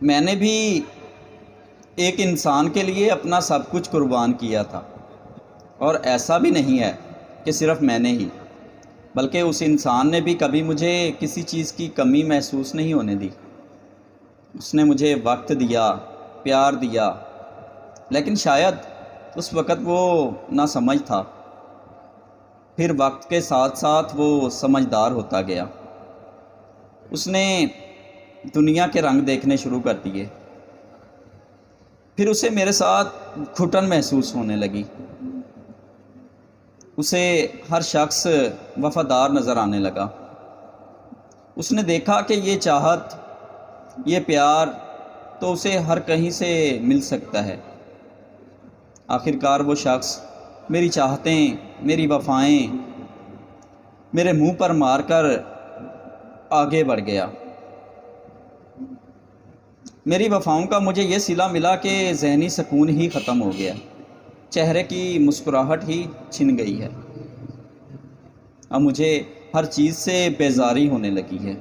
میں نے بھی ایک انسان کے لیے اپنا سب کچھ قربان کیا تھا، اور ایسا بھی نہیں ہے کہ صرف میں نے ہی، بلکہ اس انسان نے بھی کبھی مجھے کسی چیز کی کمی محسوس نہیں ہونے دی۔ اس نے مجھے وقت دیا، پیار دیا، لیکن شاید اس وقت وہ ناسمجھ تھا۔ پھر وقت کے ساتھ ساتھ وہ سمجھدار ہوتا گیا۔ اس نے دنیا کے رنگ دیکھنے شروع کر دیے۔ پھر اسے میرے ساتھ گھٹن محسوس ہونے لگی۔ اسے ہر شخص وفادار نظر آنے لگا۔ اس نے دیکھا کہ یہ چاہت، یہ پیار تو اسے ہر کہیں سے مل سکتا ہے۔ آخرکار وہ شخص میری چاہتیں، میری وفائیں میرے منہ پر مار کر آگے بڑھ گیا۔ میری وفاؤں کا مجھے یہ صلہ ملا کہ ذہنی سکون ہی ختم ہو گیا، چہرے کی مسکراہٹ ہی چھن گئی ہے۔ اب مجھے ہر چیز سے بیزاری ہونے لگی ہے۔